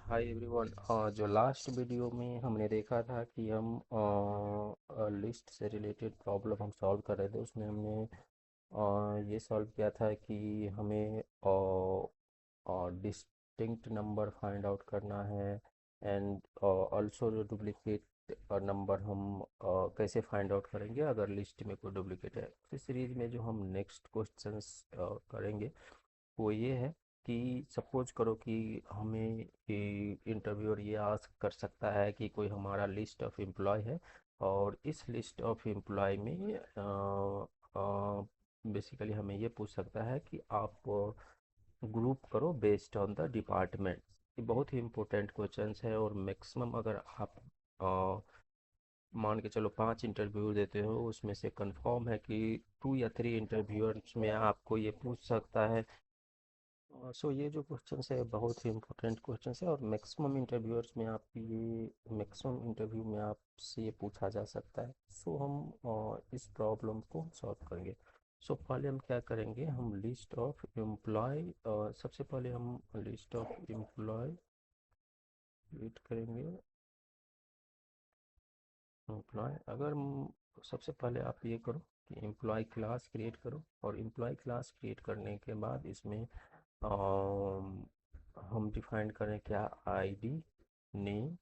Hi everyone. जो last video में हमने देखा था कि हम लिस्ट से रिलेटेड प्रॉब्लम हम सॉल्व कर रहे थे, उसमें हमने ये सॉल्व किया था कि हमें डिस्टिंक्ट नंबर फाइंड आउट करना है एंड ऑल्सो जो डुप्लीकेट नंबर हम कैसे फाइंड आउट करेंगे अगर लिस्ट में कोई डुप्लीकेट है। इस सीरीज में जो हम नेक्स्ट क्वेश्चंस करेंगे वो ये है कि सपोज करो कि हमें इंटरव्यूअर ये आस्क कर सकता है कि कोई हमारा लिस्ट ऑफ एम्प्लॉय है और इस लिस्ट ऑफ एम्प्लॉय में बेसिकली हमें ये पूछ सकता है कि आप ग्रुप करो बेस्ड ऑन द डिपार्टमेंट। ये बहुत ही इंपॉर्टेंट क्वेश्चंस है और मैक्सिमम अगर आप मान के चलो 5 इंटरव्यू देते हो उसमें से कंफर्म है कि 2 या 3 इंटरव्यूअर्स में आपको ये पूछ सकता है। सो ये जो क्वेश्चंस है बहुत ही इंपॉर्टेंट क्वेश्चंस है और मैक्सिमम इंटरव्यू में आपसे ये पूछा जा सकता है। सो हम इस प्रॉब्लम को सॉल्व करेंगे। सो पहले हम क्या करेंगे, हम लिस्ट ऑफ एम्प्लॉय सबसे पहले हम लिस्ट ऑफ एम्प्लॉय क्रिएट करेंगे। एम्प्लॉय अगर सबसे पहले आप ये करो कि एम्प्लॉय क्लास क्रिएट करो और एम्प्लॉय क्लास क्रिएट करने के बाद इसमें हम डिफाइन करें क्या, ID, name,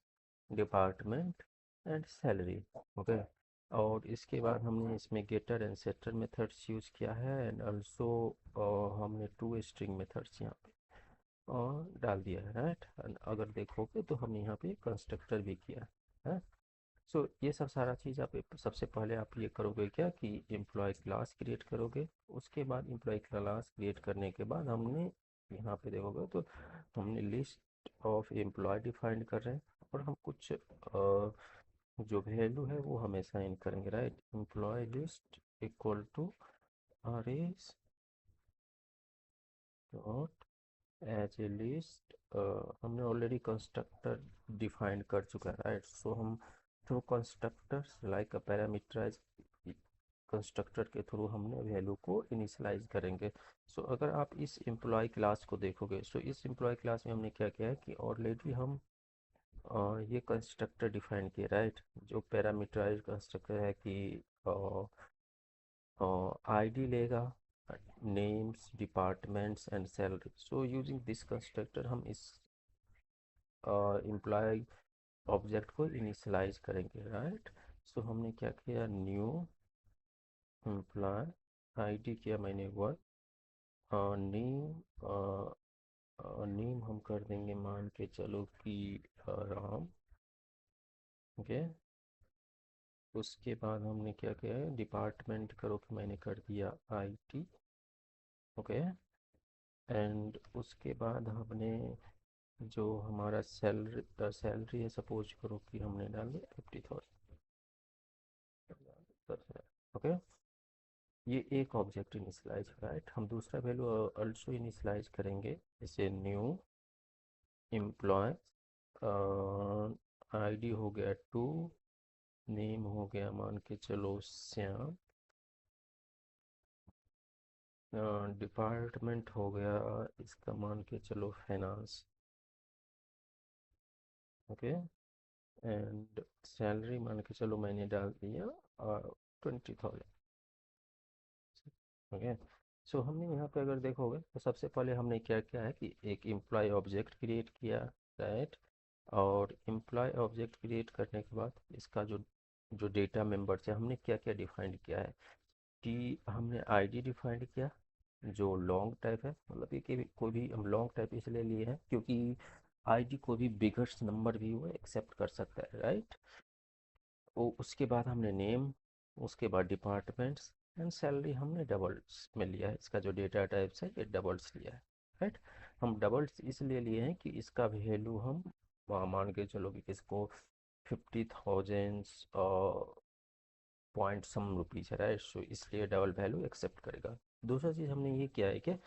department and salary. Okay. और इसके बाद हमने इसमें getter and setter methods use किया है एंड ऑल्सो हमने 2 स्ट्रिंग मेथड्स यहाँ पे डाल दिया है, राइट। अगर देखोगे तो हमने यहाँ पे कंस्ट्रक्टर भी किया है। सो ये सब सारा चीज़ आप सबसे पहले आप ये करोगे क्या कि एम्प्लॉय क्लास क्रिएट करोगे। उसके बाद एम्प्लॉय क्लास क्रिएट करने के बाद हमने यहाँ पे देखोगे तो हमने लिस्ट ऑफ एम्प्लॉय डिफाइन कर रहे हैं और हम कुछ जो वैल्यू है वो हम असाइन करेंगे, right. Employee list equal to arrays dot as a list. हमने ऑलरेडी कंस्ट्रक्टर डिफाइन कर चुका है, राइट। सो हम through constructors like a parameterized constructor के थ्रू हमने वैल्यू को इनिशियलाइज करेंगे। सो अगर आप इस एम्प्लॉय क्लास को देखोगे, सो इस एम्प्लॉय क्लास में हमने क्या किया है कि ऑलरेडी हम ये कंस्ट्रक्टर डिफाइन किए, राइट। जो पैरामीटराइज कंस्ट्रक्टर है कि आईडी लेगा, names, departments and salary. So using this constructor हम इस एम्प्लॉय ऑब्जेक्ट को इनिशियलाइज करेंगे, राइट। सो हमने क्या किया, न्यू एम्प्लॉय, आईडी किया मैंने 1, नेम नेम हम कर देंगे मान के चलो कि राम। ओके। उसके बाद हमने क्या किया है, डिपार्टमेंट करो कि मैंने कर दिया आईटी। ओके। एंड उसके बाद हमने जो हमारा सैलरी है, सपोज करो कि हमने डाल दिया 50,000। ओके। ये एक ऑब्जेक्ट इनिशियलाइज, राइट। हम दूसरा वैल्यू अल्सो इनिशियलाइज करेंगे, जैसे न्यू एम्प्लॉय, आईडी हो गया 2, नेम हो गया मान के चलो श्याम, डिपार्टमेंट हो गया इसका मान के चलो फाइनेंस। ओके। एंड सैलरी मान के चलो मैंने डाल दिया 20,000। ओके। सो हमने यहाँ पे अगर देखोगे तो सबसे पहले हमने क्या किया है कि एक एम्प्लॉय ऑब्जेक्ट क्रिएट किया, राइट। और एम्प्लॉय ऑब्जेक्ट क्रिएट करने के बाद इसका जो जो डेटा मेंबर्स है हमने क्या क्या डिफाइंड किया है कि हमने आईडी डिफाइंड किया जो लॉन्ग टाइप है, मतलब ये कि कोई भी हम लॉन्ग टाइप इसलिए लिए हैं क्योंकि आईडी कोई भी बिगर्स नंबर भी वो एक्सेप्ट कर सकता है, राइट। वो उसके बाद हमने नेम, उसके बाद डिपार्टमेंट्स एंड सैलरी हमने डबल्स में लिया है। इसका जो डेटा टाइप्स है ये डबल्स लिया है, राइट। हम डबल्स इसलिए लिए हैं कि इसका वैल्यू हम मान के चलो कि इसको 50,000 पॉइंट सम रुपीज़ है, राइट। सो इसलिए डबल वैल्यू एक्सेप्ट करेगा। दूसरा चीज़ हमने ये किया है कि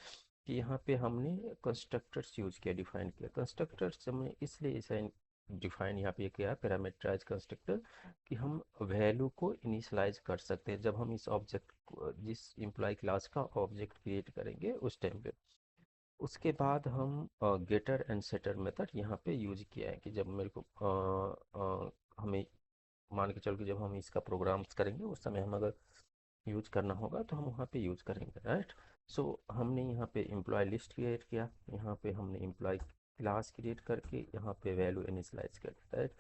यहाँ पे हमने कंस्ट्रक्टर्स यूज़ किया, डिफाइन किया। कंस्ट्रक्टर्स हमने इसलिए इसे डिफाइन यहाँ पे किया पैरामीटराइज कंस्ट्रक्टर कि हम वैल्यू को इनिशियलाइज कर सकते हैं जब हम इस ऑब्जेक्ट जिस एम्प्लॉय क्लास का ऑब्जेक्ट क्रिएट करेंगे उस टाइम पे। उसके बाद हम गेटर एंड सेटर मेथड यहाँ पे यूज किया है कि जब मेरे को हमें मान के चलो कि जब हम इसका प्रोग्राम्स करेंगे उस समय हम अगर यूज करना होगा तो हम वहाँ पे यूज करेंगे, राइट। सो हमने यहाँ पे एम्प्लॉय लिस्ट क्रिएट किया, यहाँ पे हमने एम्प्लॉय क्लास क्रिएट करके यहाँ पे वैल्यू इनिशियलाइज कर, राइट।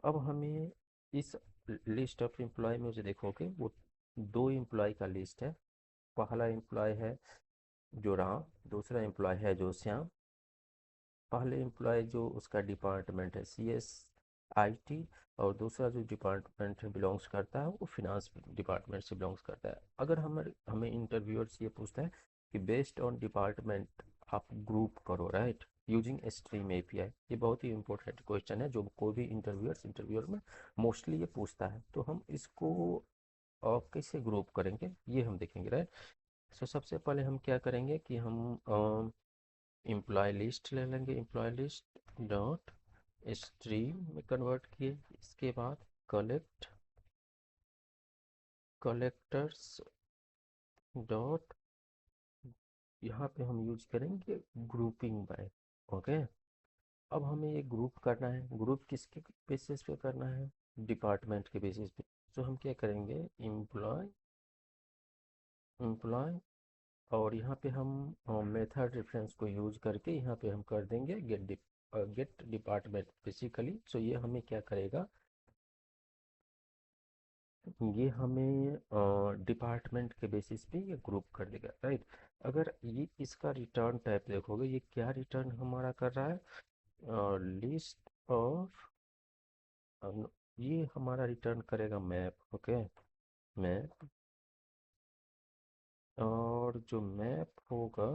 अब हमें इस लिस्ट ऑफ एम्प्लॉय में जो देखोगे वो दो एम्प्लॉय का लिस्ट है। पहला एम्प्लॉय है जो राम, दूसरा एम्प्लॉय है जो श्याम। पहले एम्प्लॉय जो उसका डिपार्टमेंट है CSIT, और दूसरा जो डिपार्टमेंट बिलोंग्स करता है वो फिनांस डिपार्टमेंट से बिलोंग्स करता है। अगर हमें हमें इंटरव्यूअर्स ये पूछता है कि बेस्ड ऑन डिपार्टमेंट आप ग्रुप करो, राइट, यूजिंग स्ट्रीम API। ये बहुत ही इंपॉर्टेंट क्वेश्चन है जो कोई भी इंटरव्यूअर में मोस्टली ये पूछता है। तो हम इसको कैसे ग्रुप करेंगे ये हम देखेंगे, राइट। सो सबसे पहले हम क्या करेंगे कि हम एम्प्लॉय लिस्ट ले लेंगे, एम्प्लॉय लिस्ट डॉट स्ट्रीम में कन्वर्ट किए। इसके बाद कलेक्टर्स डॉट, यहाँ पे हम यूज करेंगे ग्रुपिंग बाय, ओके। अब हमें ये ग्रुप करना है, ग्रुप किसके बेसिस पे करना है, डिपार्टमेंट के बेसिस पे। तो हम क्या करेंगे, एम्प्लॉय एम्प्लॉय और यहाँ पे हम मेथड रेफरेंस को यूज करके यहाँ पे हम कर देंगे गेट डिपार्टमेंट बेसिकली। सो ये हमें क्या करेगा, ये हमें डिपार्टमेंट के बेसिस पे ये ग्रुप कर देगा, राइट। अगर ये इसका रिटर्न टाइप देखोगे, ये क्या रिटर्न हमारा कर रहा है, लिस्ट ऑफ, ये हमारा रिटर्न करेगा मैप, ओके, मैप। और जो मैप होगा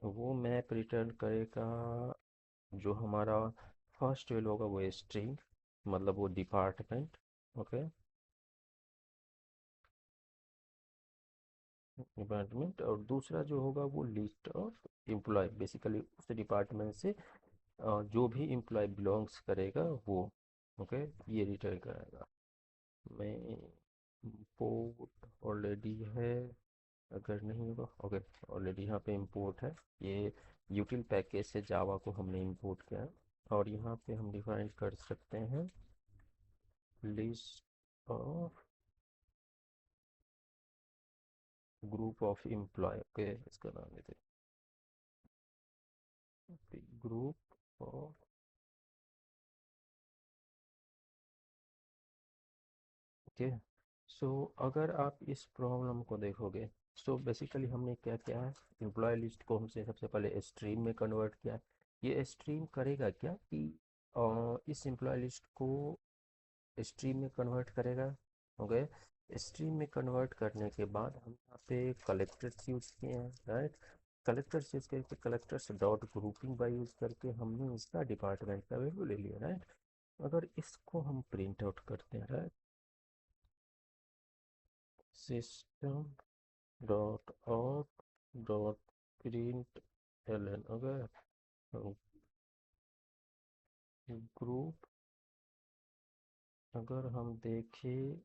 वो मैप रिटर्न करेगा, जो हमारा फर्स्ट वेल होगा वो स्ट्रिंग, मतलब वो डिपार्टमेंट, ओके, डिपार्टमेंट। और दूसरा जो होगा वो लिस्ट ऑफ एम्प्लॉय, बेसिकली उस डिपार्टमेंट से जो भी एम्प्लॉय बिलोंग्स करेगा वो, ओके, ये रिटर्न करेगा। मैं इंपोर्ट ऑलरेडी है, अगर नहीं होगा, ओके, ऑलरेडी यहाँ पे इंपोर्ट है। ये यूटिल पैकेज से जावा को हमने इंपोर्ट किया है। और यहाँ पे हम डिफाइन कर सकते हैं list of group of employee, okay, इसका नाम देते हैं ग्रुप ऑफ, ओके। सो अगर आप इस प्रॉब्लम को देखोगे, सो बेसिकली हमने क्या किया है, एम्प्लॉय लिस्ट को हमसे सबसे पहले स्ट्रीम में कन्वर्ट किया। ये स्ट्रीम करेगा क्या कि इस एम्प्लॉय लिस्ट को स्ट्रीम में कन्वर्ट करेगा, ओके। स्ट्रीम में कन्वर्ट करने के बाद हम यहाँ पे कलेक्टर्स यूज किए हैं, राइट। कलेक्टर्स यूज करके collectors dot grouping by use करके हमने इसका डिपार्टमेंट का वैल्यू ले लिया, राइट। अगर इसको हम प्रिंट आउट करते हैं, right, system dot out dot print L, अगर ग्रुप, अगर हम देखें,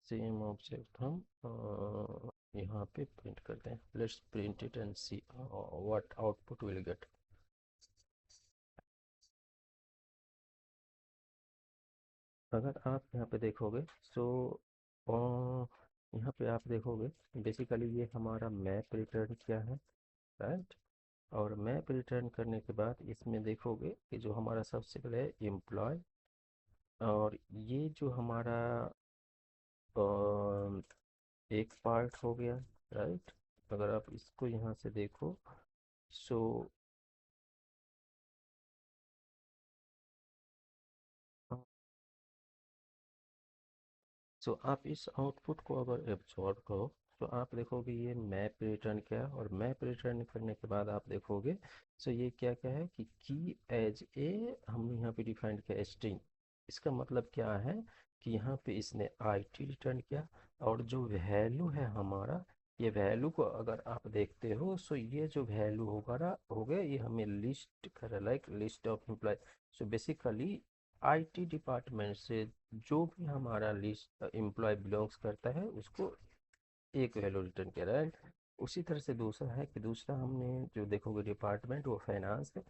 सेम ऑब्जेक्ट हम यहाँ पे प्रिंट करते हैं। Let's print it and see what output will get. अगर आप यहाँ पे देखोगे, सो यहाँ पे आप देखोगे बेसिकली ये हमारा मैप रिटर्न किया है, राइट। और मैप रिटर्न करने के बाद इसमें देखोगे कि जो हमारा सबसे पहले है एम्प्लॉय, और ये जो हमारा अ, एक पार्ट हो गया, राइट। अगर आप इसको यहाँ से देखो, सो आप इस आउटपुट को अगर एब्जॉर्ब करो तो आप देखोगे ये मैप रिटर्न किया, और मैप रिटर्न करने के बाद आप देखोगे, ये क्या क्या है कि की एज ए हमने यहाँ पे डिफाइन किया स्ट्रिंग। इसका मतलब क्या है कि यहाँ पे इसने IT रिटर्न किया, और जो वैल्यू है हमारा, ये वैल्यू को अगर आप देखते हो, ये जो वैल्यू होगा ना, हो गया, ये हमें लिस्ट कर, like list of employee. Basically IT department से जो भी हमारा लिस्ट एम्प्लॉय बिलोंग्स करता है उसको एक वैल्यू रिटर्न किया, राइट। उसी तरह से दूसरा है कि दूसरा हमने जो देखोगे डिपार्टमेंट वो फाइनेंस है।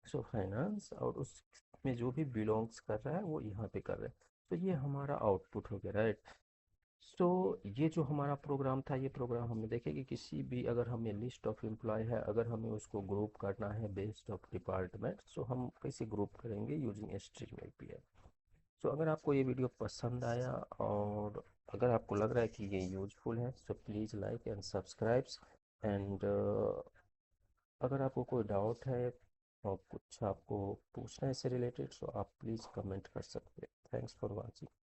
सो फाइनेंस और उसमें जो भी बिलोंग्स कर रहा है वो यहाँ पे कर रहा है। तो ये हमारा आउटपुट हो गया, राइट। सो ये जो हमारा प्रोग्राम था, ये प्रोग्राम हमें देखे कि किसी भी अगर हमें लिस्ट ऑफ एम्प्लॉय है, अगर हमें उसको ग्रुप करना है बेस्ड ऑफ डिपार्टमेंट, सो हम कैसे ग्रुप करेंगे यूजिंग HTML API। सो अगर आपको ये वीडियो पसंद आया और अगर आपको लग रहा है कि ये यूजफुल है, so please like and subscribes. And अगर आपको कोई डाउट है और कुछ आपको पूछना है इससे रिलेटेड, सो आप प्लीज़ कमेंट कर सकते हैं। Thanks for watching.